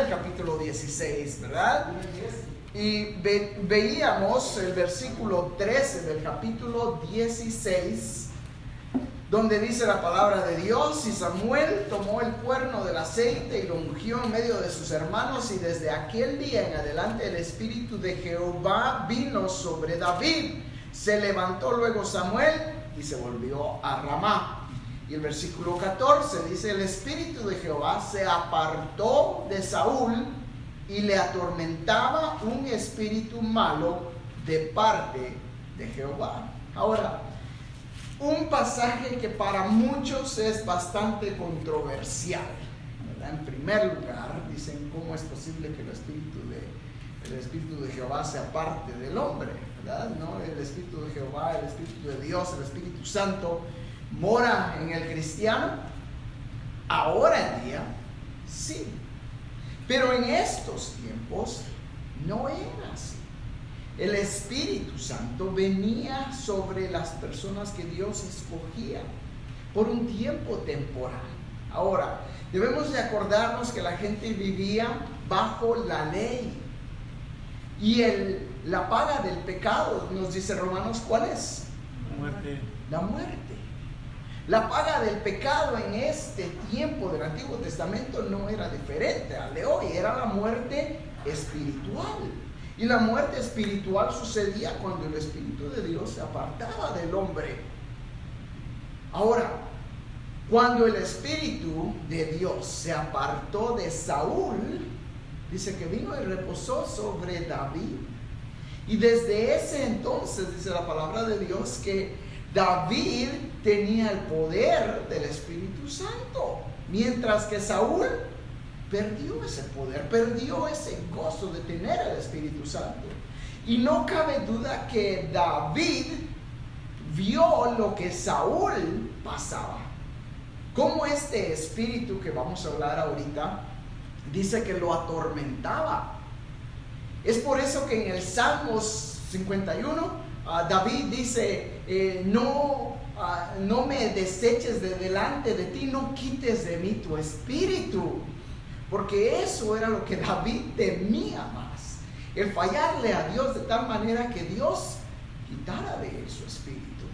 Samuel capítulo 16, ¿verdad? Y veíamos el versículo 13 del capítulo 16, donde dice la palabra de Dios: y Samuel tomó el cuerno del aceite y lo ungió en medio de sus hermanos, y desde aquel día en adelante el Espíritu de Jehová vino sobre David. Se levantó luego Samuel y se volvió a Ramá. Y el versículo 14 dice: el Espíritu de Jehová se apartó de Saúl y le atormentaba un espíritu malo de parte de Jehová. Ahora, un pasaje que para muchos es bastante controversial, ¿verdad? En primer lugar, dicen: ¿cómo es posible que el Espíritu de Jehová se aparte del hombre? ¿Verdad? ¿No? El Espíritu de Jehová, el Espíritu de Dios, el Espíritu Santo mora en el cristiano. Ahora en día, sí. Pero en estos tiempos no era así. El Espíritu Santo venía sobre las personas que Dios escogía por un tiempo temporal. Ahora, debemos de acordarnos que la gente vivía bajo la ley. Y la paga del pecado, nos dice Romanos, ¿cuál es? La muerte. La muerte. La paga del pecado en este tiempo del Antiguo Testamento no era diferente al de hoy, era la muerte espiritual. Y la muerte espiritual sucedía cuando el Espíritu de Dios se apartaba del hombre. Ahora, cuando el Espíritu de Dios se apartó de Saúl, dice que vino y reposó sobre David. Y desde ese entonces, dice la palabra de Dios, que David tenía el poder del Espíritu Santo, mientras que Saúl perdió ese poder, perdió ese gozo de tener el Espíritu Santo. Y no cabe duda que David vio lo que Saúl pasaba, como este espíritu que vamos a hablar ahorita, dice que lo atormentaba. Es por eso que en el Salmos 51, David dice: no me deseches de delante de ti, no quites de mí tu espíritu. Porque eso era lo que David temía más, el fallarle a Dios de tal manera que Dios quitara de él su espíritu.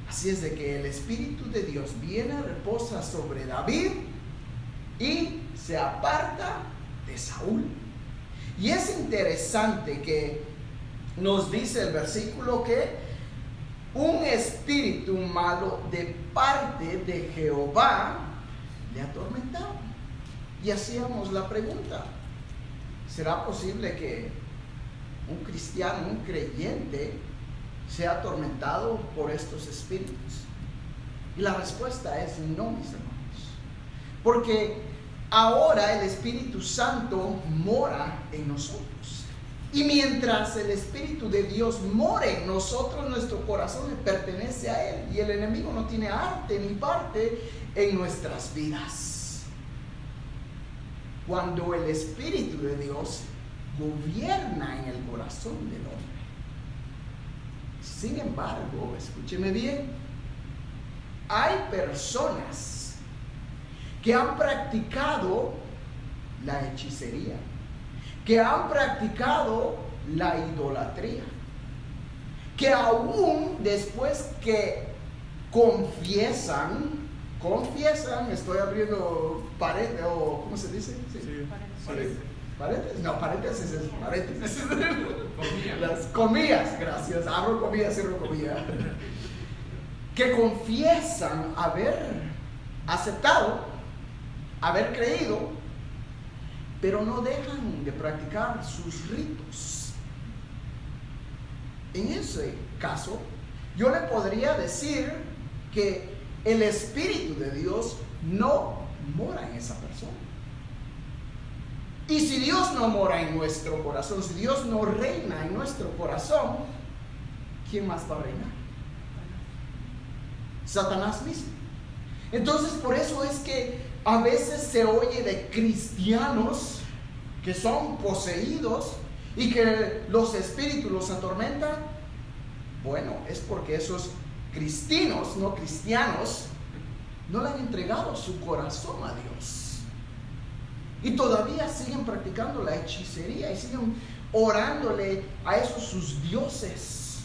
Así es de que el Espíritu de Dios viene, reposa sobre David y se aparta de Saúl. Y es interesante que nos dice el versículo que un espíritu malo de parte de Jehová le atormentaba. Y hacíamos la pregunta: ¿será posible que un cristiano, un creyente, sea atormentado por estos espíritus? Y la respuesta es no, mis hermanos. Porque ahora el Espíritu Santo mora en nosotros. Y mientras el Espíritu de Dios more en nosotros, nuestro corazón le pertenece a Él. Y el enemigo no tiene arte ni parte en nuestras vidas. Cuando el Espíritu de Dios gobierna en el corazón del hombre. Sin embargo, escúcheme bien, hay personas que han practicado la hechicería, que han practicado la idolatría, que aún después que confiesan, estoy abriendo paréntesis, o ¿cómo se dice? Sí. ¿Paréntesis? No, paréntesis es paréntesis. Las comillas, gracias. Abro comillas, cierro comillas. Que confiesan haber aceptado, haber creído, pero no dejan de practicar sus ritos. En ese caso, yo le podría decir que el Espíritu de Dios no mora en esa persona. Y si Dios no mora en nuestro corazón, si Dios no reina en nuestro corazón, ¿quién más va a reinar? Satanás mismo. Entonces, por eso es que a veces se oye de cristianos que son poseídos y que los espíritus los atormentan. Bueno, es porque esos cristianos no le han entregado su corazón a Dios. Y todavía siguen practicando la hechicería y siguen orándole a esos sus dioses.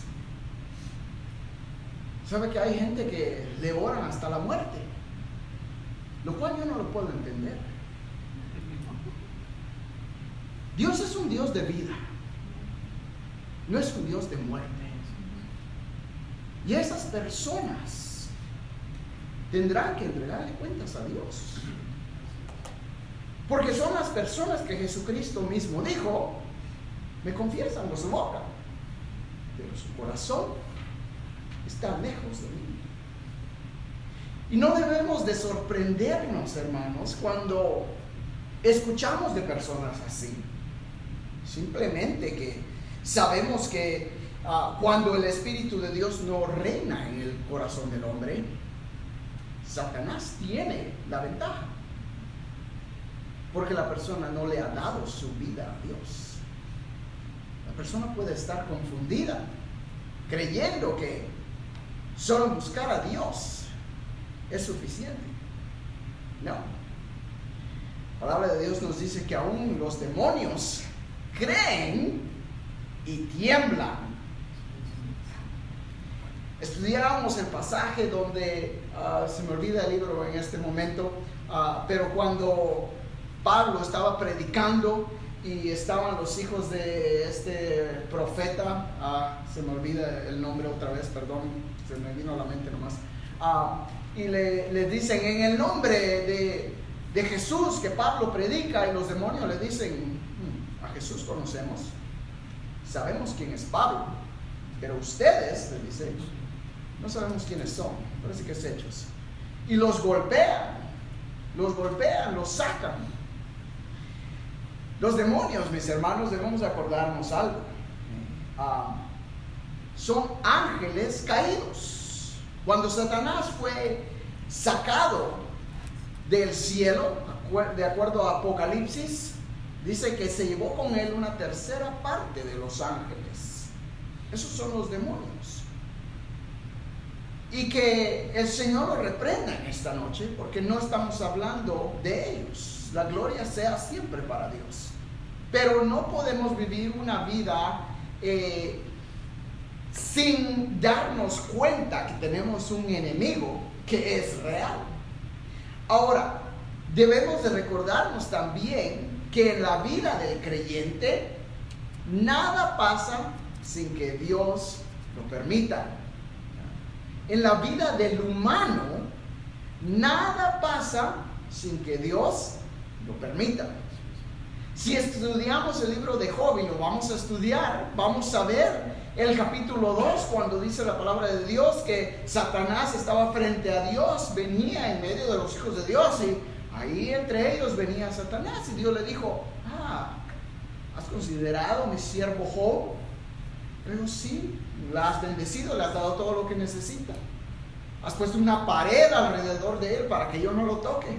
¿Sabe que hay gente que le oran hasta la muerte? Lo cual yo no lo puedo entender. Dios es un Dios de vida, no es un Dios de muerte. Y esas personas tendrán que entregarle cuentas a Dios, porque son las personas que Jesucristo mismo dijo: me confiesan con su boca, pero su corazón está lejos de mí. Y no debemos de sorprendernos, hermanos, cuando escuchamos de personas así. Simplemente que sabemos que cuando el Espíritu de Dios no reina en el corazón del hombre, Satanás tiene la ventaja, porque la persona no le ha dado su vida a Dios. La persona puede estar confundida, creyendo que solo buscar a Dios es suficiente. No. La palabra de Dios nos dice que aún los demonios creen y tiemblan. Estudiábamos el pasaje donde, se me olvida el libro en este momento, pero cuando Pablo estaba predicando y estaban los hijos de este profeta, se me olvida el nombre otra vez, perdón, se me vino a la mente nomás, y le dicen: en el nombre de Jesús que Pablo predica, y los demonios le dicen: a Jesús conocemos, sabemos quién es Pablo, pero ustedes, le dicen, no sabemos quiénes son. Parece que es Hechos. Y los golpean, los sacan. Los demonios, mis hermanos, debemos acordarnos algo. Son ángeles caídos. Cuando Satanás fue sacado del cielo, de acuerdo a Apocalipsis, dice que se llevó con él una tercera parte de los ángeles. Esos son los demonios. Y que el Señor los reprenda en esta noche, porque no estamos hablando de ellos. La gloria sea siempre para Dios. Pero no podemos vivir una vida sin darnos cuenta que tenemos un enemigo que es real. Ahora, debemos de recordarnos también que en la vida del creyente nada pasa sin que Dios lo permita. En la vida del humano nada pasa sin que Dios lo permita. Si estudiamos el libro de Job, y lo vamos a estudiar, vamos a ver el capítulo 2, cuando dice la palabra de Dios que Satanás estaba frente a Dios, venía en medio de los hijos de Dios, y ahí entre ellos venía Satanás, y Dios le dijo: ¿has considerado mi siervo Job? Pero sí, la has bendecido, le has dado todo lo que necesita. Has puesto una pared alrededor de él para que yo no lo toque.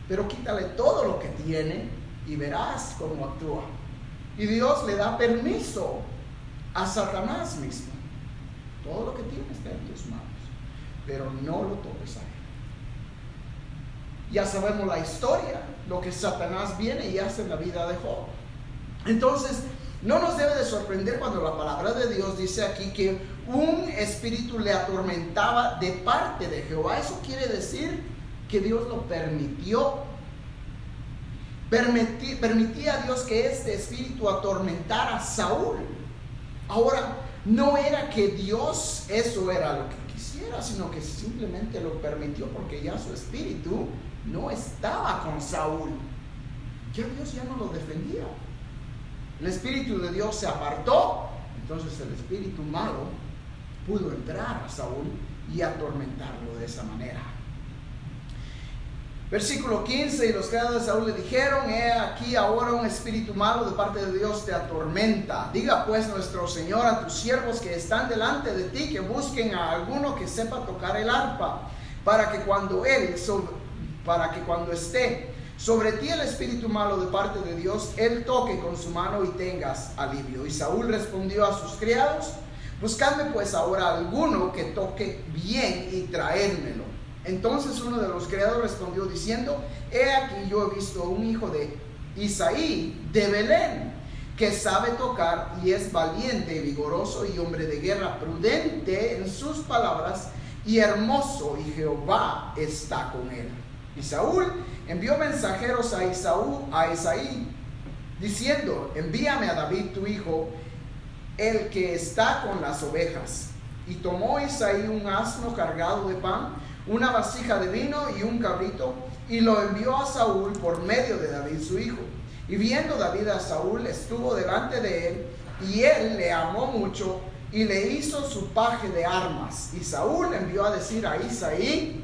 Pero quítale todo lo que tiene y verás cómo actúa. Y Dios le da permiso a Satanás mismo. Todo lo que tiene está en tus manos, pero no lo toques a él. Ya sabemos la historia, lo que Satanás viene y hace en la vida de Job. Entonces, no nos debe de sorprender cuando la palabra de Dios dice aquí que un espíritu le atormentaba de parte de Jehová. Eso quiere decir que Dios lo permitió. Permitía a Dios que este espíritu atormentara a Saúl. Ahora, no era que Dios eso era lo que quisiera, sino que simplemente lo permitió porque ya su espíritu no estaba con Saúl. Ya Dios ya no lo defendía. El espíritu de Dios se apartó. Entonces el espíritu malo pudo entrar a Saúl y atormentarlo de esa manera. Versículo 15: y los criados de Saúl le dijeron: he aquí ahora un espíritu malo de parte de Dios te atormenta. Diga pues nuestro Señor a tus siervos que están delante de ti que busquen a alguno que sepa tocar el arpa, para que cuando esté sobre ti el espíritu malo de parte de Dios, él toque con su mano y tengas alivio. Y Saúl respondió a sus criados: buscadme pues ahora alguno que toque bien y traédmelo. Entonces uno de los criados respondió diciendo: he aquí, yo he visto un hijo de Isaí de Belén, que sabe tocar y es valiente y vigoroso y hombre de guerra, prudente en sus palabras y hermoso, y Jehová está con él. Y Saúl envió mensajeros a Isaí diciendo: envíame a David tu hijo, el que está con las ovejas. Y tomó Isaí un asno cargado de pan, una vasija de vino y un cabrito, y lo envió a Saúl por medio de David su hijo. Y viendo David a Saúl, estuvo delante de él, y él le amó mucho, y le hizo su paje de armas. Y Saúl envió a decir a Isaí: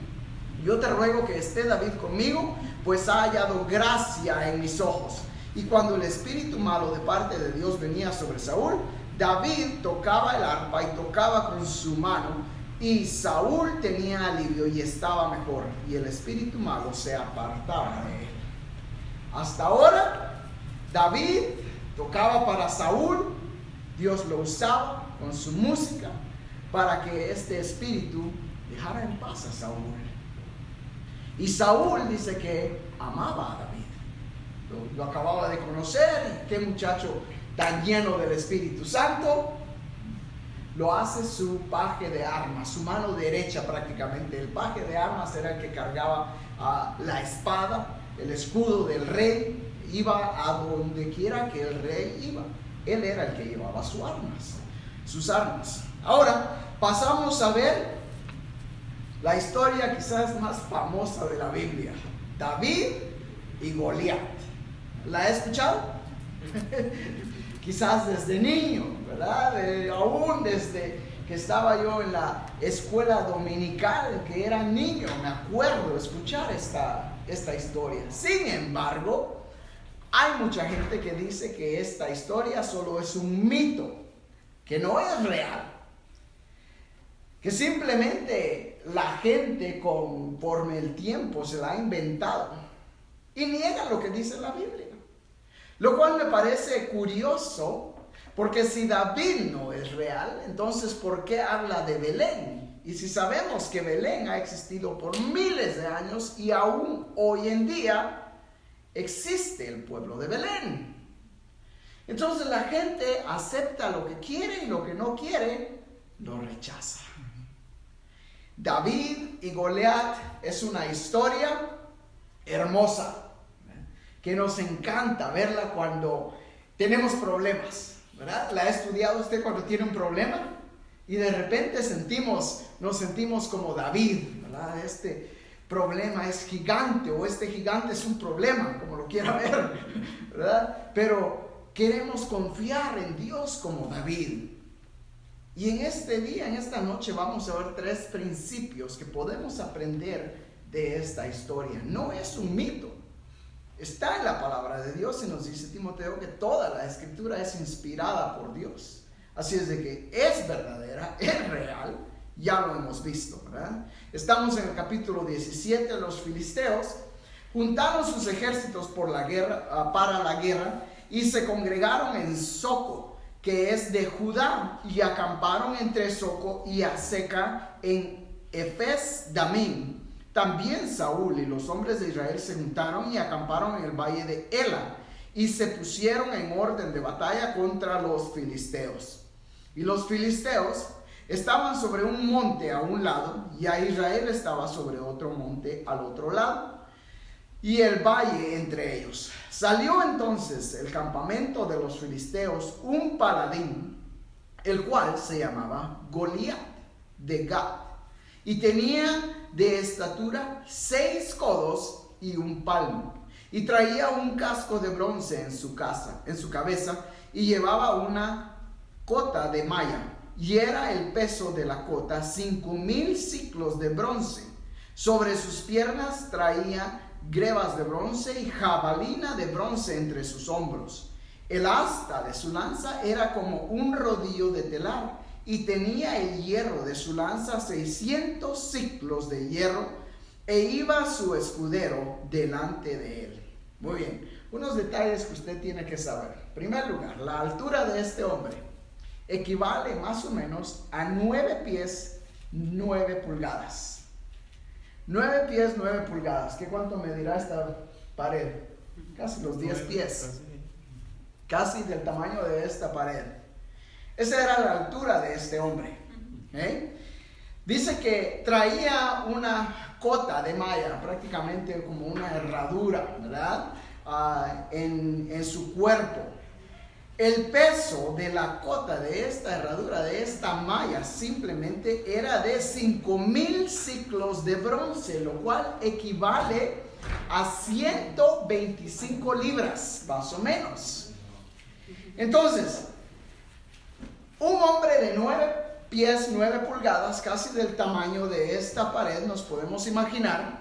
yo te ruego que esté David conmigo, pues ha hallado gracia en mis ojos. Y cuando el espíritu malo de parte de Dios venía sobre Saúl, David tocaba el arpa y tocaba con su mano, y Saúl tenía alivio y estaba mejor, y el espíritu malo se apartaba de él. Hasta ahora, David tocaba para Saúl, Dios lo usaba con su música para que este espíritu dejara en paz a Saúl. Y Saúl dice que amaba a David, lo acababa de conocer, y qué muchacho tan lleno del Espíritu Santo. Lo hace su paje de armas, su mano derecha prácticamente. El paje de armas era el que cargaba la espada, el escudo del rey. Iba a donde quiera que el rey iba. Él era el que llevaba sus armas. Ahora pasamos a ver la historia quizás más famosa de la Biblia: David y Goliat. ¿La he escuchado? Quizás desde niño, ¿verdad? Aún desde que estaba yo en la escuela dominical, que era niño, me acuerdo escuchar esta historia. Sin embargo, hay mucha gente que dice que esta historia solo es un mito, que no es real, que simplemente la gente conforme el tiempo se la ha inventado y niega lo que dice la Biblia. Lo cual me parece curioso, porque si David no es real, entonces ¿por qué habla de Belén? Y si sabemos que Belén ha existido por miles de años y aún hoy en día existe el pueblo de Belén. Entonces la gente acepta lo que quiere y lo que no quiere lo rechaza. David y Goliat es una historia hermosa, que nos encanta verla cuando tenemos problemas, ¿verdad? ¿La ha estudiado usted cuando tiene un problema? Y de repente nos sentimos como David, ¿verdad? Este problema es gigante, o este gigante es un problema, como lo quiera ver, ¿verdad? Pero queremos confiar en Dios como David. Y en este día, en esta noche, vamos a ver 3 principios que podemos aprender de esta historia. No es un mito. Está en la palabra de Dios, y nos dice Timoteo que toda la escritura es inspirada por Dios. Así es de que es verdadera, es real, ya lo hemos visto, ¿verdad? Estamos en el capítulo 17. Los filisteos juntaron sus ejércitos para la guerra, y se congregaron en Soco, que es de Judá, y acamparon entre Soco y Aseca en Efes Damim. También Saúl y los hombres de Israel se juntaron y acamparon en el valle de Ela, y se pusieron en orden de batalla contra los filisteos. Y los filisteos estaban sobre un monte a un lado, y a Israel estaba sobre otro monte al otro lado, y el valle entre ellos. Salió entonces el campamento de los filisteos un paladín, el cual se llamaba Goliat de Gat, y tenía de estatura 6 codos y un palmo, y traía un casco de bronce en su cabeza, y llevaba una cota de malla, y era el peso de la cota 5,000 ciclos de bronce. Sobre sus piernas traía grebas de bronce y jabalina de bronce entre sus hombros. El asta de su lanza era como un rodillo de telar, y tenía el hierro de su lanza 600 ciclos de hierro, e iba su escudero delante de él. Muy bien, unos detalles que usted tiene que saber. En primer lugar, la altura de este hombre equivale más o menos a 9 pies 9 pulgadas. 9 pies, 9 pulgadas. ¿Qué cuánto medirá esta pared? Casi los 10 pies. Casi del tamaño de esta pared. Esa era la altura de este hombre. Dice que traía una cota de malla, prácticamente como una herradura, ¿verdad? En su cuerpo. El peso de la cota de esta herradura, de esta malla, simplemente era de 5,000 ciclos de bronce, lo cual equivale a 125 libras, más o menos. Entonces, un hombre de 9 pies, 9 pulgadas, casi del tamaño de esta pared, nos podemos imaginar,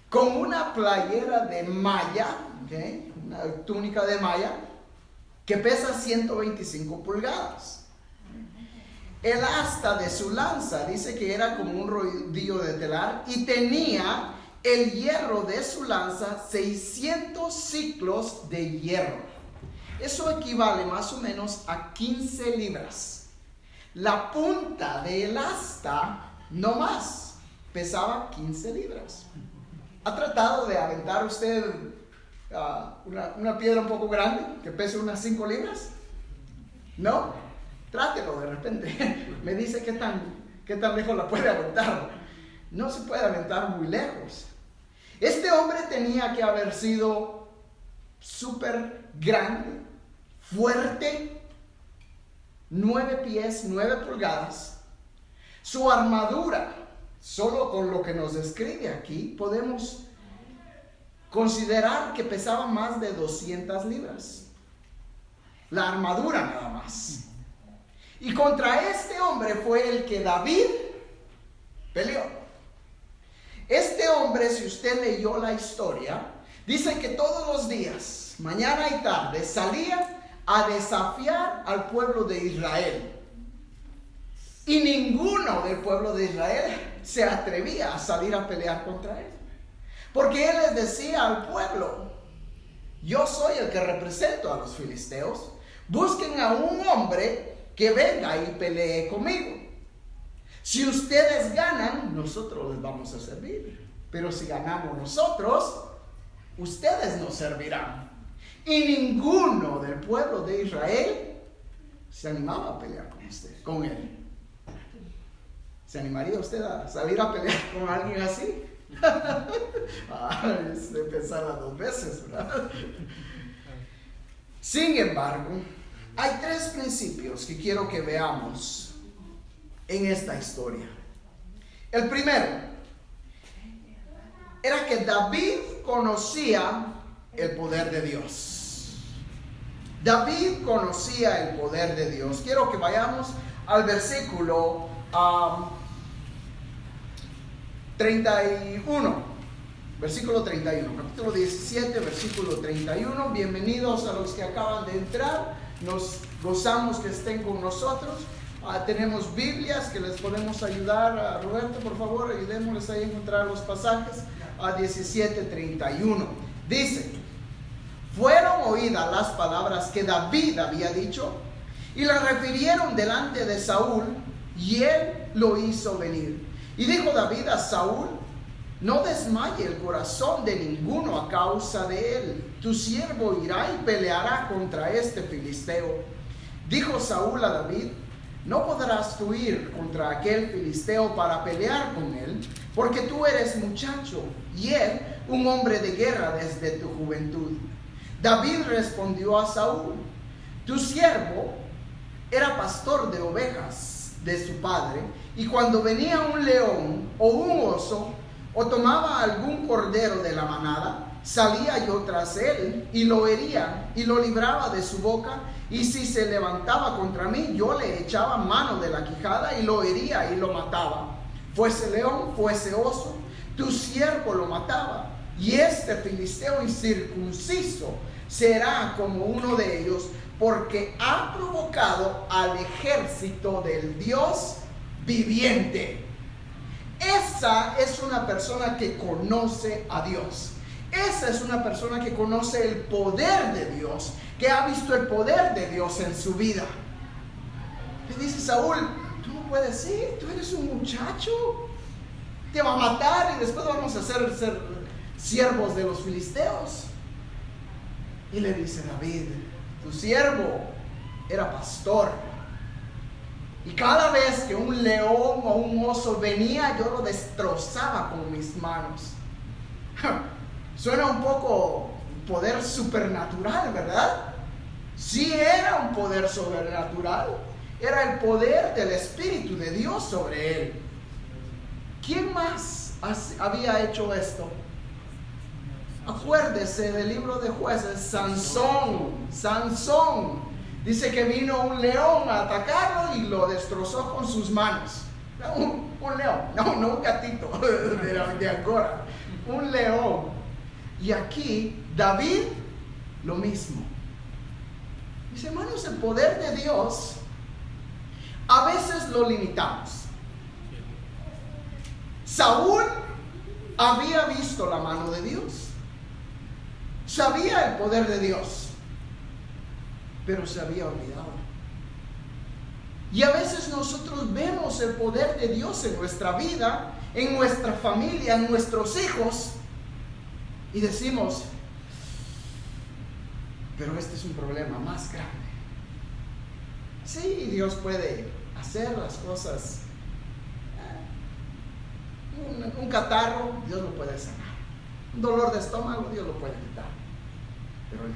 con una playera de malla, una túnica de malla, que pesa 125 pulgadas. El asta de su lanza dice que era como un rodillo de telar y tenía el hierro de su lanza 600 ciclos de hierro. Eso equivale más o menos a 15 libras. La punta del asta, no más, pesaba 15 libras. ¿Ha tratado de aventar usted una piedra un poco grande que pese unas 5 libras? ¿No? Trátelo de repente. Me dice qué tan lejos la puede aventar. No se puede aventar muy lejos. Este hombre tenía que haber sido súper grande, fuerte, 9 pies, 9 pulgadas. Su armadura, solo con lo que nos describe aquí, podemos considerar que pesaba más de 200 libras. La armadura nada más. Y contra este hombre fue el que David peleó. Este hombre, si usted leyó la historia, dice que todos los días, mañana y tarde, salía a desafiar al pueblo de Israel. Y ninguno del pueblo de Israel se atrevía a salir a pelear contra él. Porque él les decía al pueblo: yo soy el que represento a los filisteos. Busquen a un hombre que venga y pelee conmigo. Si ustedes ganan, nosotros les vamos a servir. Pero si ganamos nosotros, ustedes nos servirán. Y ninguno del pueblo de Israel se animaba a pelear con él. ¿Se animaría usted a salir a pelear con alguien así? Es de pensarla 2 veces, ¿verdad? Sin embargo, hay 3 principios que quiero que veamos en esta historia. El primero era que David conocía el poder de Dios. David conocía el poder de Dios. Quiero que vayamos al versículo 31. Versículo 31. Capítulo 17, versículo 31. Bienvenidos a los que acaban de entrar. Nos gozamos que estén con nosotros. Tenemos Biblias que les podemos ayudar. Roberto, por favor, ayudémosles ahí a encontrar los pasajes. 17:31. Dice: fueron oídas las palabras que David había dicho y las refirieron delante de Saúl, y él lo hizo venir. Y dijo David a Saúl: no desmaye el corazón de ninguno a causa de él. Tu siervo irá y peleará contra este filisteo. Dijo Saúl a David: no podrás tú ir contra aquel filisteo para pelear con él, porque tú eres muchacho y él un hombre de guerra desde tu juventud. David respondió a Saúl: tu siervo era pastor de ovejas de su padre, y cuando venía un león o un oso o tomaba algún cordero de la manada, salía yo tras él y lo hería y lo libraba de su boca, y si se levantaba contra mí, yo le echaba mano de la quijada y lo hería y lo mataba. Fuese león, fuese oso, tu siervo lo mataba. Y este filisteo incircunciso será como uno de ellos, porque ha provocado al ejército del Dios viviente. Esa es una persona que conoce a Dios. Esa es una persona que conoce el poder de Dios, que ha visto el poder de Dios en su vida. Le dice Saúl: tú no puedes ir, tú eres un muchacho. te va a matar y después vamos a ser siervos de los filisteos. Y le dice David, tu siervo era pastor, y cada vez que un león o un oso venía, yo lo destrozaba con mis manos. Suena un poco poder supernatural, ¿verdad? Sí, era un poder sobrenatural. Era el poder del Espíritu de Dios sobre él. ¿Quién más había hecho esto? Acuérdese del libro de Jueces, Sansón. Dice que vino un león a atacarlo y lo destrozó con sus manos. Un león, no un gatito de Angora, un león. Y aquí David, lo mismo. Mis hermanos, el poder de Dios a veces lo limitamos. Saúl había visto la mano de Dios, sabía el poder de Dios, pero se había olvidado. Y a veces nosotros vemos el poder de Dios en nuestra vida, en nuestra familia, en nuestros hijos, y decimos, pero este es un problema más grande. Sí, Dios puede hacer las cosas. Un catarro, Dios lo puede sanar. Un dolor de estómago, Dios lo puede quitar. Pero el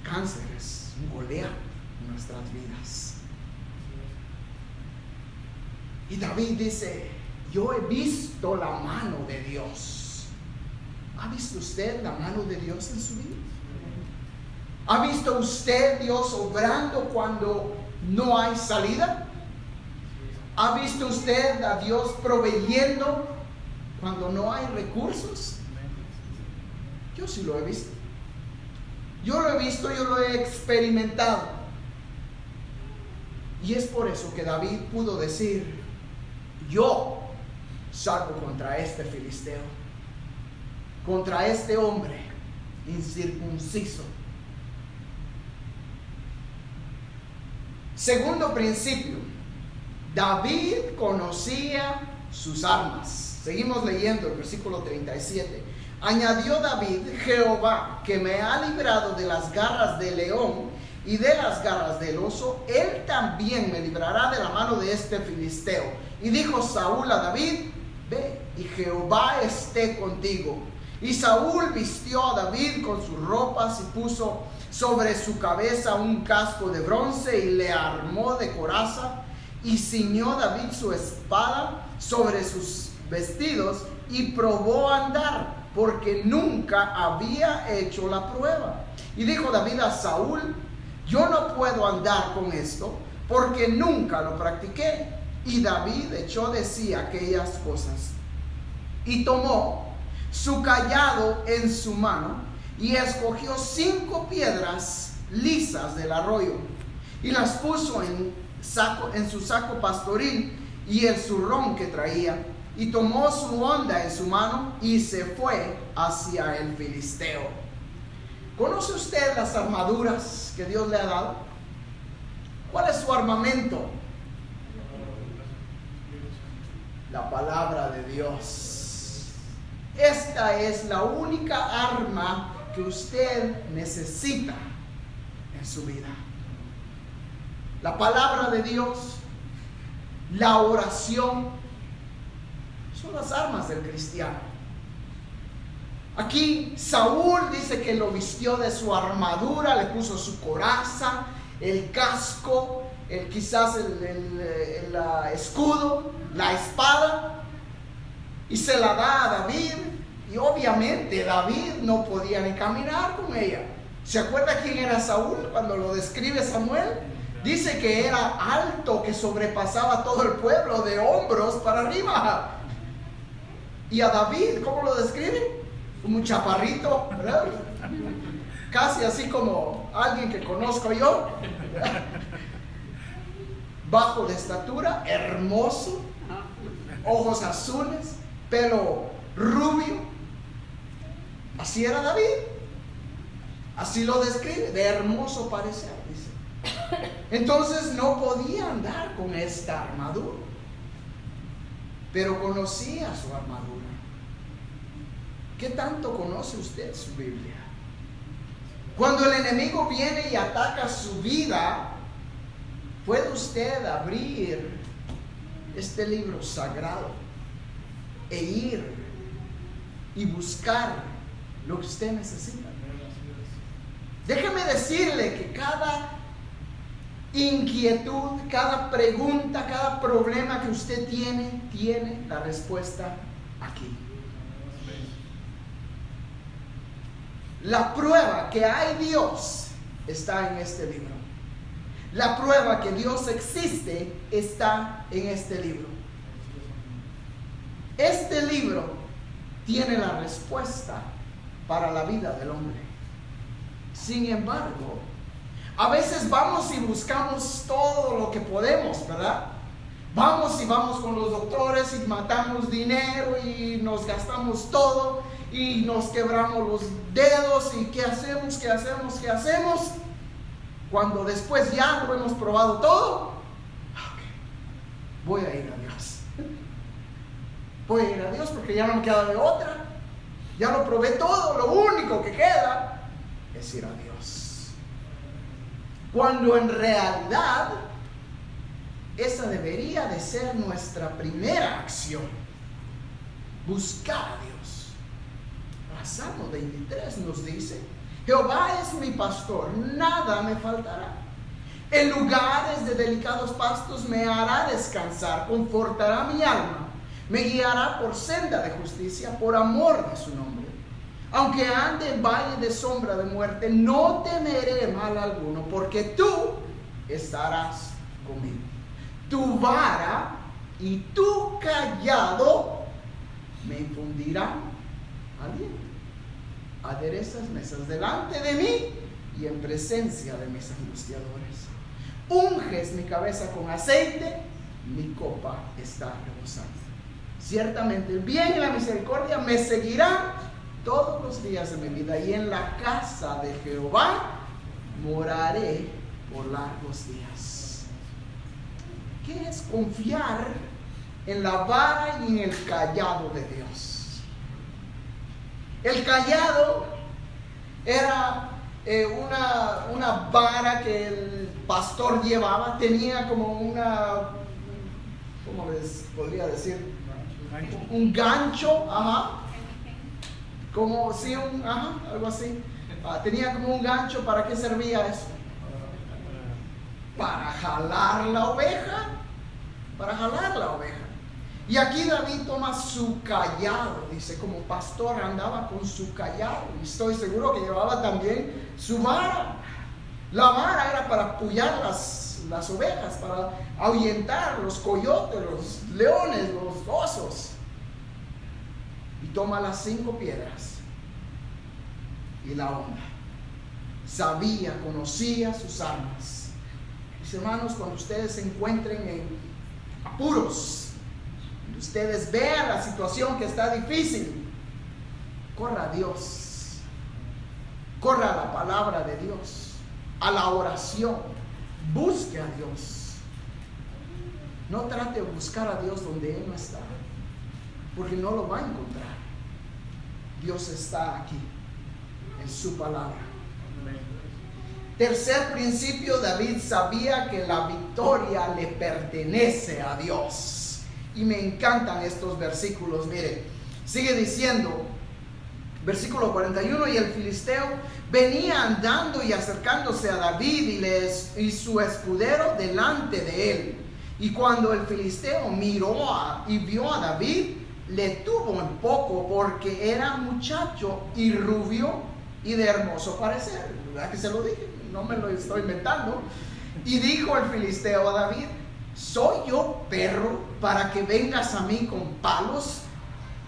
cáncer es un Goliat en nuestras vidas. Y David dice, yo he visto la mano de Dios. ¿Ha visto usted la mano de Dios en su vida? ¿Ha visto usted Dios obrando cuando no hay salida? ¿Ha visto usted a Dios proveyendo cuando no hay recursos? Yo sí lo he visto. Yo lo he visto, yo lo he experimentado. Y es por eso que David pudo decir, yo salgo contra este filisteo, contra este hombre incircunciso. Segundo principio, David conocía sus armas. Seguimos leyendo el versículo 37. Añadió David, Jehová, que me ha librado de las garras del león y de las garras del oso, él también me librará de la mano de este filisteo. Y dijo Saúl a David, ve, y Jehová esté contigo. Y Saúl vistió a David con sus ropas y puso sobre su cabeza un casco de bronce y le armó de coraza, y ciñó David su espada sobre sus vestidos y probó a andar, porque nunca había hecho la prueba. Y dijo David a Saúl, yo no puedo andar con esto, porque nunca lo practiqué. Y David echó de sí aquellas cosas, y tomó su cayado en su mano, y escogió 5 piedras lisas del arroyo, y las puso en su saco pastoril y el zurrón que traía, y tomó su honda en su mano y se fue hacia el filisteo. ¿Conoce usted las armaduras que Dios le ha dado? ¿Cuál es su armamento? La palabra de Dios. Esta es la única arma que usted necesita en su vida. La palabra de Dios, la oración, son las armas del cristiano. Aquí Saúl dice que lo vistió de su armadura, le puso su coraza, el casco, quizás el escudo, la espada, y se la da a David. Y obviamente David no podía ni caminar con ella. ¿Se acuerda quién era Saúl cuando lo describe Samuel? Dice que era alto, que sobrepasaba todo el pueblo de hombros para arriba. Y a David, ¿cómo lo describe? Como un chaparrito, ¿verdad? Casi así como alguien que conozco yo. Bajo de estatura, hermoso, ojos azules, pelo rubio. Así era David. Así lo describe, de hermoso parecer, dice. Entonces no podía andar con esta armadura. pero conocía su armadura. ¿Qué tanto conoce usted su Biblia? Cuando el enemigo viene y ataca su vida, puede usted abrir este libro sagrado e ir y buscar lo que usted necesita. Déjeme decirle que cada inquietud, cada pregunta, cada problema que usted tiene la respuesta aquí. La prueba que hay Dios está en este libro. La prueba que Dios existe está en este libro. Este libro tiene la respuesta para la vida del hombre. Sin embargo, a veces vamos y buscamos todo lo que podemos, ¿verdad? Vamos con los doctores y matamos dinero y nos gastamos todo y nos quebramos los dedos y ¿qué hacemos? Cuando después ya lo hemos probado todo, voy a ir a Dios. Voy a ir a Dios porque ya no me queda de otra. Ya lo probé todo, lo único que queda es ir a Dios. Cuando en realidad esa debería de ser nuestra primera acción. Buscar a Dios. El Salmo 23 nos dice: Jehová es mi pastor, nada me faltará. En lugares de delicados pastos me hará descansar, confortará mi alma. Me guiará por senda de justicia, por amor de su nombre. Aunque ande en valle de sombra de muerte, no temeré mal alguno, porque tú estarás conmigo. Tu vara y tu callado me infundirán aliento. Aderezas mesas delante de mí y en presencia de mis angustiadores. Unges mi cabeza con aceite, mi copa está rebosando. Ciertamente el bien y la misericordia me seguirán todos los días de mi vida, y en la casa de Jehová moraré por largos días. ¿Qué es confiar en la vara y en el callado de Dios? El callado era una vara que el pastor llevaba. Tenía como una, ¿cómo les podría decir? Un gancho, como si algo así. Tenía como un gancho. ¿Para qué servía eso? Para jalar la oveja. Y aquí David toma su callado, dice, como pastor andaba con su callado, y estoy seguro que llevaba también su vara. La vara era para apoyar las ovejas, para ahuyentar los coyotes, los leones, los osos. Y toma las 5 piedras y la honda. Sabía, conocía sus armas. Mis hermanos, cuando ustedes se encuentren en apuros, cuando ustedes vean la situación que está difícil, corra a Dios, corra a la palabra de Dios, a la oración, busque a Dios. No trate de buscar a Dios donde Él no está, porque no lo va a encontrar. Dios está aquí, en su palabra. Tercer principio: David sabía que la victoria le pertenece a Dios. Y me encantan estos versículos. Mire, sigue diciendo, versículo 41: y el filisteo venía andando y acercándose a David y su escudero delante de él. Y cuando el filisteo miró y vio a David, le tuvo en poco, porque era muchacho y rubio y de hermoso parecer. ¿Verdad que se lo dije? No me lo estoy inventando. Y dijo el filisteo a David: ¿soy yo perro para que vengas a mí con palos?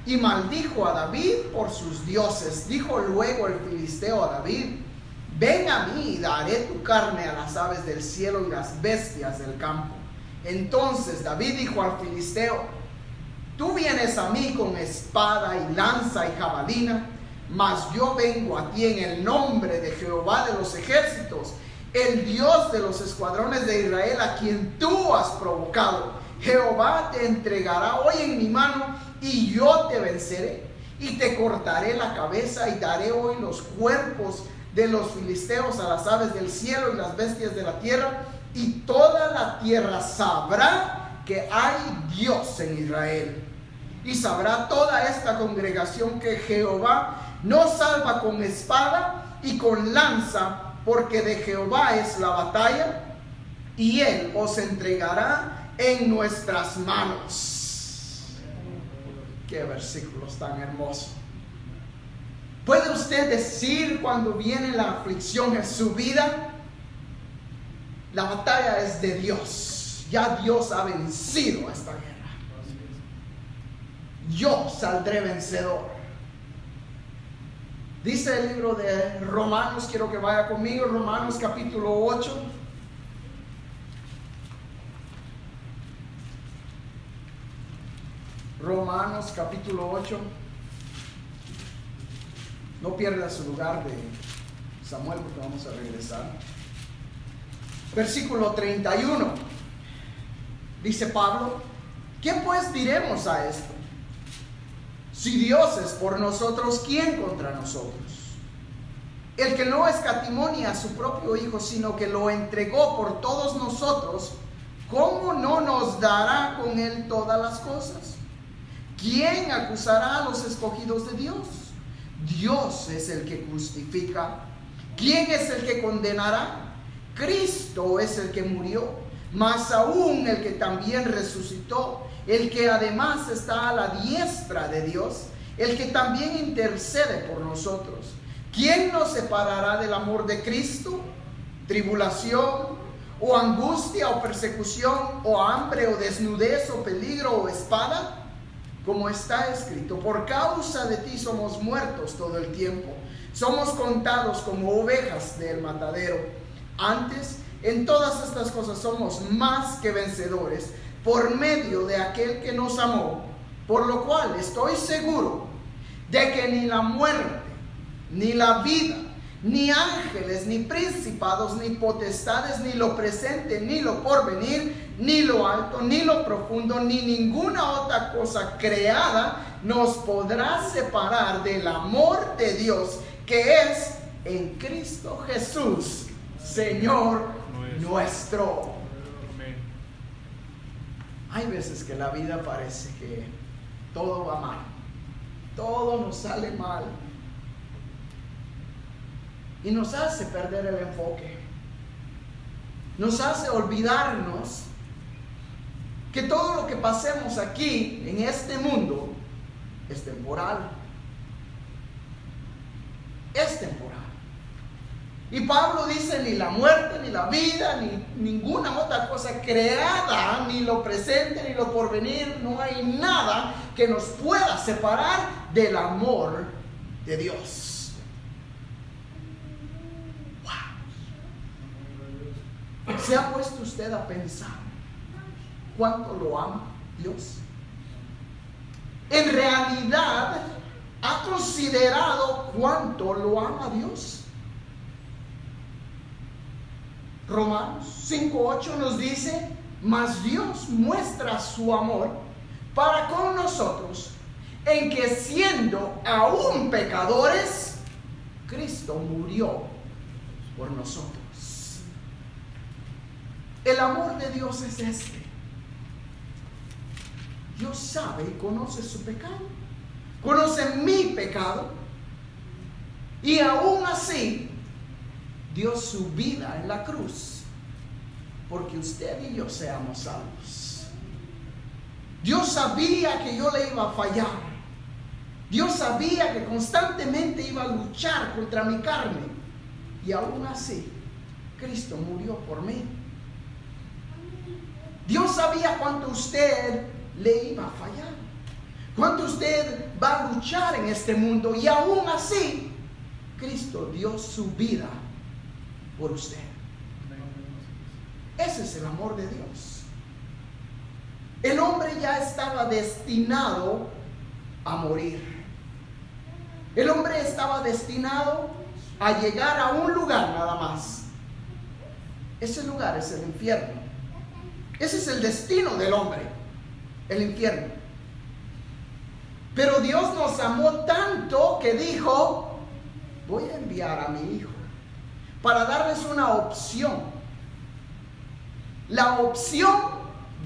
Y maldijo a David por sus dioses. Dijo luego el filisteo a David: ven a mí y daré tu carne a las aves del cielo y las bestias del campo. Entonces David dijo al filisteo: tú vienes a mí con espada y lanza y jabalina, mas yo vengo a ti en el nombre de Jehová de los ejércitos, el Dios de los escuadrones de Israel, a quien tú has provocado. Jehová te entregará hoy en mi mano y yo te venceré y te cortaré la cabeza y daré hoy los cuerpos de los filisteos a las aves del cielo y las bestias de la tierra, y toda la tierra sabrá que hay Dios en Israel. Y sabrá toda esta congregación que Jehová no salva con espada y con lanza, porque de Jehová es la batalla, y Él os entregará en nuestras manos. Qué versículos tan hermosos. ¿Puede usted decir cuando viene la aflicción en su vida? La batalla es de Dios. Ya Dios ha vencido a esta guerra. Yo saldré vencedor. Dice el libro de Romanos, quiero que vaya conmigo, Romanos capítulo 8. Romanos capítulo 8. No pierda su lugar de Samuel, porque vamos a regresar. Versículo 31. Dice Pablo: ¿qué pues diremos a esto? Si Dios es por nosotros, ¿quién contra nosotros? El que no escatimó ni a su propio Hijo, sino que lo entregó por todos nosotros, ¿cómo no nos dará con Él todas las cosas? ¿Quién acusará a los escogidos de Dios? Dios es el que justifica. ¿Quién es el que condenará? Cristo es el que murió, más aún el que también resucitó, el que además está a la diestra de Dios, el que también intercede por nosotros. ¿Quién nos separará del amor de Cristo? ¿Tribulación, o angustia, o persecución, o hambre, o desnudez, o peligro, o espada? Como está escrito: por causa de ti somos muertos todo el tiempo, somos contados como ovejas del matadero. Antes, en todas estas cosas somos más que vencedores por medio de aquel que nos amó, por lo cual estoy seguro de que ni la muerte, ni la vida, ni ángeles, ni principados, ni potestades, ni lo presente, ni lo porvenir, ni lo alto, ni lo profundo, ni ninguna otra cosa creada nos podrá separar del amor de Dios que es en Cristo Jesús, Señor nuestro. Hay veces que la vida parece que todo va mal, todo nos sale mal, y nos hace perder el enfoque, nos hace olvidarnos que todo lo que pasemos aquí en este mundo es temporal. Es temporal. Y Pablo dice: ni la muerte, ni la vida, ni ninguna otra cosa creada, ni lo presente, ni lo porvenir, no hay nada que nos pueda separar del amor de Dios. Wow. ¿Se ha puesto usted a pensar cuánto lo ama Dios? ¿En realidad ha considerado cuánto lo ama Dios? Romanos 5:8 nos dice: mas Dios muestra su amor para con nosotros, en que siendo aún pecadores, Cristo murió por nosotros. El amor de Dios es este. Dios sabe y conoce su pecado, conoce mi pecado, y aún así dio su vida en la cruz porque usted y yo seamos salvos. Dios sabía que yo le iba a fallar. Dios sabía que constantemente iba a luchar contra mi carne, y aún así Cristo murió por mí. Dios sabía cuánto usted le iba a fallar, cuánto usted va a luchar en este mundo, y aún así Cristo dio su vida por usted. Ese es el amor de Dios. El hombre ya estaba destinado a morir. El hombre estaba destinado a llegar a un lugar nada más. Ese lugar es el infierno. Ese es el destino del hombre. el infierno. Pero Dios nos amó tanto que dijo: voy a enviar a mi Hijo para darles una opción. La opción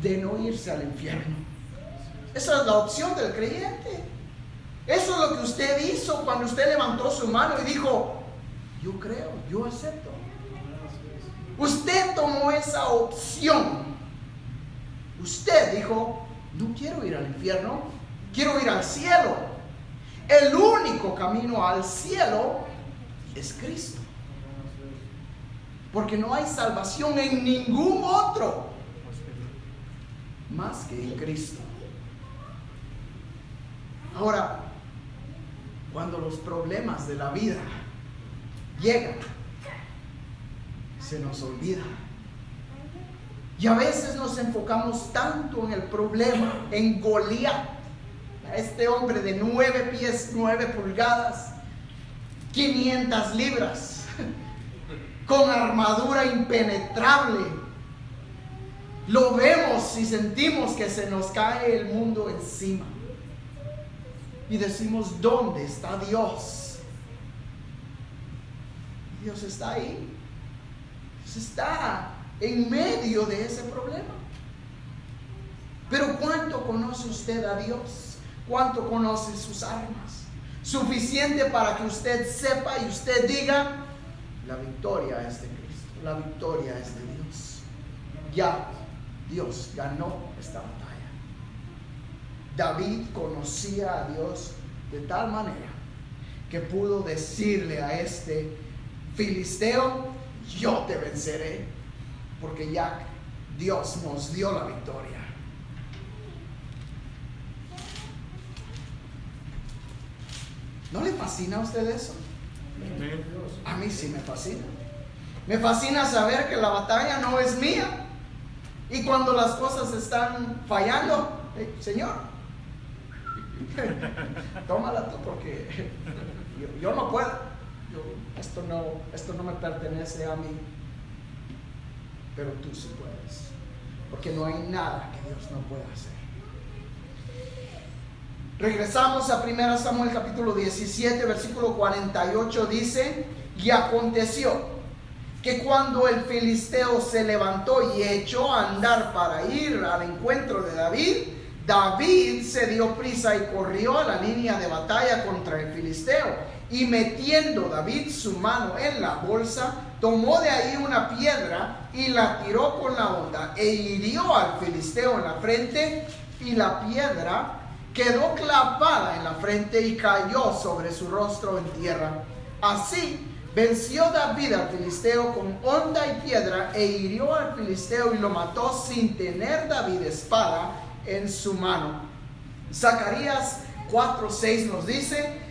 de no irse al infierno. Esa es la opción del creyente. Eso es lo que usted hizo cuando usted levantó su mano y dijo: yo creo, yo acepto. Usted tomó esa opción. Usted dijo: no quiero ir al infierno, quiero ir al cielo. El único camino al cielo es Cristo. Porque no hay salvación en ningún otro más que en Cristo. Ahora, cuando los problemas de la vida llegan, se nos olvida. Y a veces nos enfocamos tanto en el problema, en Goliat, este hombre de 9 pies, 9 pulgadas, 500 libras, con armadura impenetrable. Lo vemos y sentimos que se nos cae el mundo encima. Y decimos: ¿dónde está Dios? Dios está ahí. Dios está en medio de ese problema. Pero ¿cuánto conoce usted a Dios? ¿Cuánto conoce sus armas? Suficiente para que usted sepa y usted diga: la victoria es de Cristo, la victoria es de Dios. Ya Dios ganó esta batalla. David conocía a Dios de tal manera que pudo decirle a este filisteo: yo te venceré, porque ya Dios nos dio la victoria. ¿No le fascina a usted eso? A mí sí me fascina. Me fascina saber que la batalla no es mía. Y cuando las cosas están fallando, Señor, tómala tú, porque yo no puedo. Esto no me pertenece a mí. Pero tú sí puedes, porque no hay nada que Dios no pueda hacer. Regresamos a 1 Samuel capítulo 17, versículo 48. Dice: y aconteció que cuando el filisteo se levantó y echó a andar para ir al encuentro de David, David se dio prisa y corrió a la línea de batalla contra el filisteo. Y metiendo David su mano en la bolsa, tomó de ahí una piedra y la tiró con la honda e hirió al filisteo en la frente, y la piedra quedó clavada en la frente y cayó sobre su rostro en tierra. Así venció David al filisteo con honda y piedra e hirió al filisteo y lo mató sin tener David espada en su mano. Zacarías 4:6 nos dice: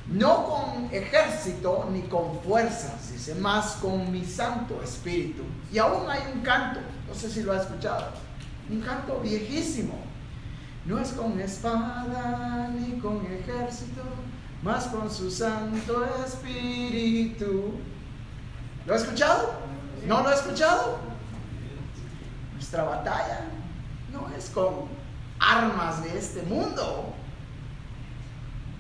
no con ejército ni con fuerzas, dice, más con mi Santo Espíritu. Y aún hay un canto, no sé si lo ha escuchado, un canto viejísimo: no es con espada ni con ejército, más con su Santo Espíritu. ¿Lo ha escuchado? ¿No lo ha escuchado? Nuestra batalla no es con armas de este mundo.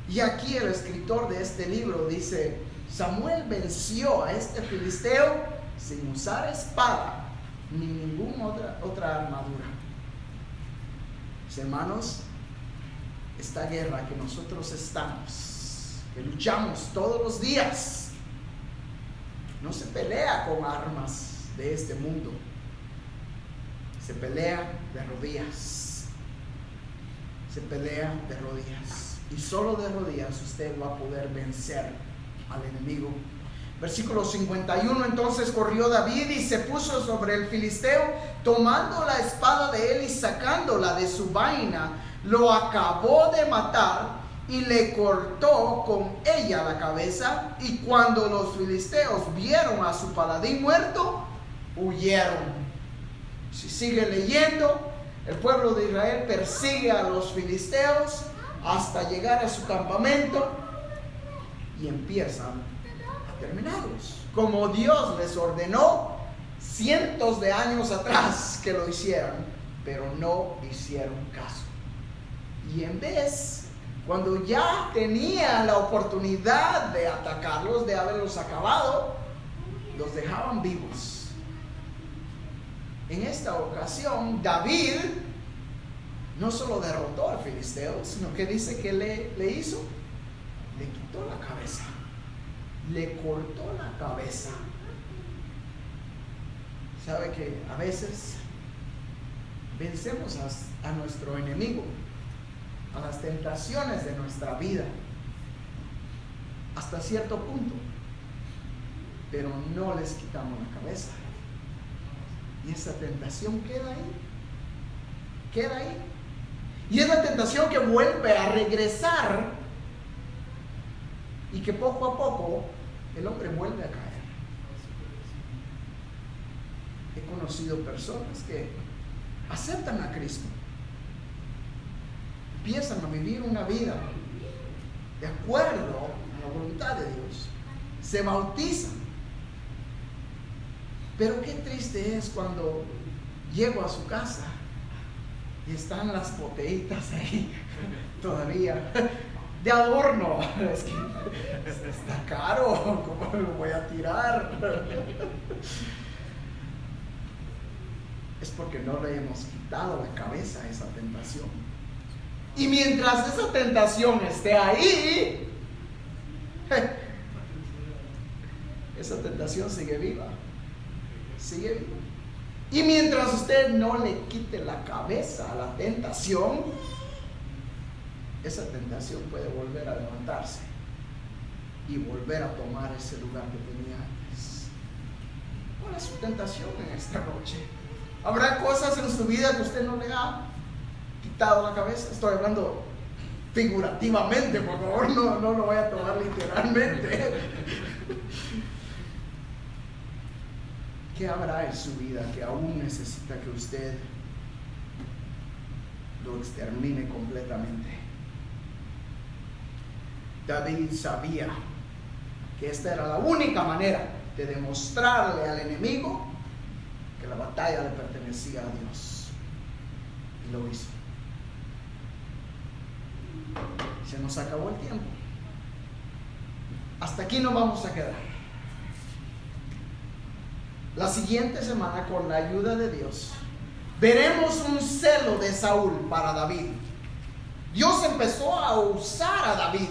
Y aquí el escritor de este libro dice: Samuel venció a este filisteo sin usar espada ni ninguna otra armadura. Mis hermanos, esta guerra que nosotros estamos, que luchamos todos los días, no se pelea con armas de este mundo. Se pelea de rodillas. Se pelea de rodillas. Y solo de rodillas usted va a poder vencer al enemigo. Versículo 51. Entonces corrió David y se puso sobre el filisteo, tomando la espada de él y sacándola de su vaina, lo acabó de matar y le cortó con ella la cabeza. Y cuando los filisteos vieron a su paladín muerto, huyeron. Si sigue leyendo, el pueblo de Israel persigue a los filisteos hasta llegar a su campamento y empiezan a terminarlos, como Dios les ordenó cientos de años atrás que lo hicieran, pero no hicieron caso. Y en vez, cuando ya tenían la oportunidad de atacarlos, de haberlos acabado, los dejaban vivos. En esta ocasión, David no solo derrotó al filisteo, sino que dice que le hizo, le quitó la cabeza, le cortó la cabeza. Sabe que a veces vencemos a nuestro enemigo, a las tentaciones de nuestra vida, hasta cierto punto, pero no les quitamos la cabeza. Y esa tentación queda ahí. Y es la tentación que vuelve a regresar y que poco a poco el hombre vuelve a caer. He conocido personas que aceptan a Cristo, empiezan a vivir una vida de acuerdo a la voluntad de Dios, se bautizan, pero qué triste es cuando llego a su casa y están las botellitas ahí todavía de adorno. Es que está caro, ¿cómo lo voy a tirar? Es porque no le hemos quitado la cabeza a esa tentación. Y mientras esa tentación esté ahí, esa tentación sigue viva. Sigue viva. Y mientras usted no le quite la cabeza a la tentación, esa tentación puede volver a levantarse y volver a tomar ese lugar que tenía antes. ¿Cuál es su tentación en esta noche? ¿Habrá cosas en su vida que usted no le ha quitado la cabeza? Estoy hablando figurativamente, por favor, no lo voy a tomar literalmente. ¿Qué habrá en su vida que aún necesita que usted lo extermine completamente? David sabía que esta era la única manera de demostrarle al enemigo que la batalla le pertenecía a Dios, y lo hizo. Se nos acabó el tiempo. Hasta aquí nos vamos a quedar. La siguiente semana, con la ayuda de Dios, veremos un celo de Saúl para David. Dios empezó a usar a David,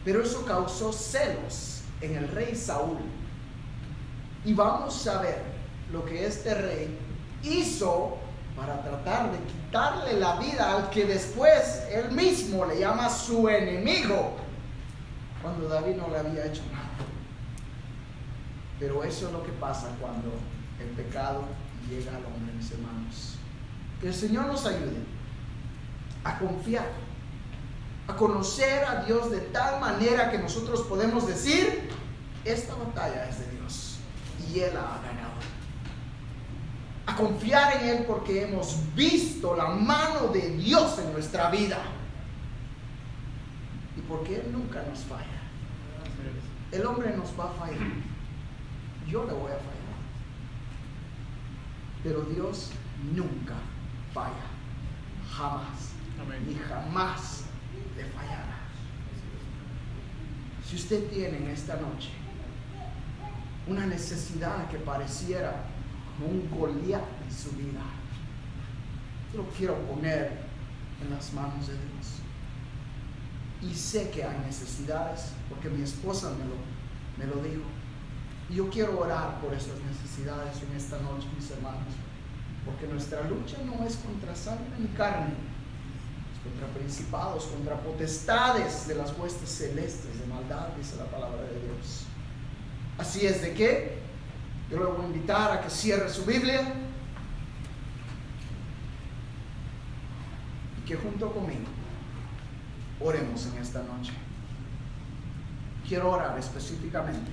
pero eso causó celos en el rey Saúl. Y vamos a ver lo que este rey hizo para tratar de quitarle la vida al que después él mismo le llama su enemigo, cuando David no le había hecho nada. Pero eso es lo que pasa cuando el pecado llega al hombre, mis hermanos. Que el Señor nos ayude a confiar, a conocer a Dios de tal manera que nosotros podemos decir: esta batalla es de Dios y Él ha ganado. A confiar en Él porque hemos visto la mano de Dios en nuestra vida y porque Él nunca nos falla. El hombre nos va a fallar, yo le voy a fallar, pero Dios nunca falla, jamás. Amén. Ni jamás le fallará. Si usted tiene en esta noche una necesidad que pareciera como un Goliat en su vida, yo lo quiero poner en las manos de Dios. Y sé que hay necesidades, porque mi esposa me lo dijo. Y yo quiero orar por esas necesidades en esta noche, mis hermanos, porque nuestra lucha no es contra sangre ni carne, es contra principados, contra potestades de las huestes celestes de maldad, dice la palabra de Dios. Así es de que yo le voy a invitar a que cierre su Biblia y que junto conmigo oremos en esta noche. Quiero orar específicamente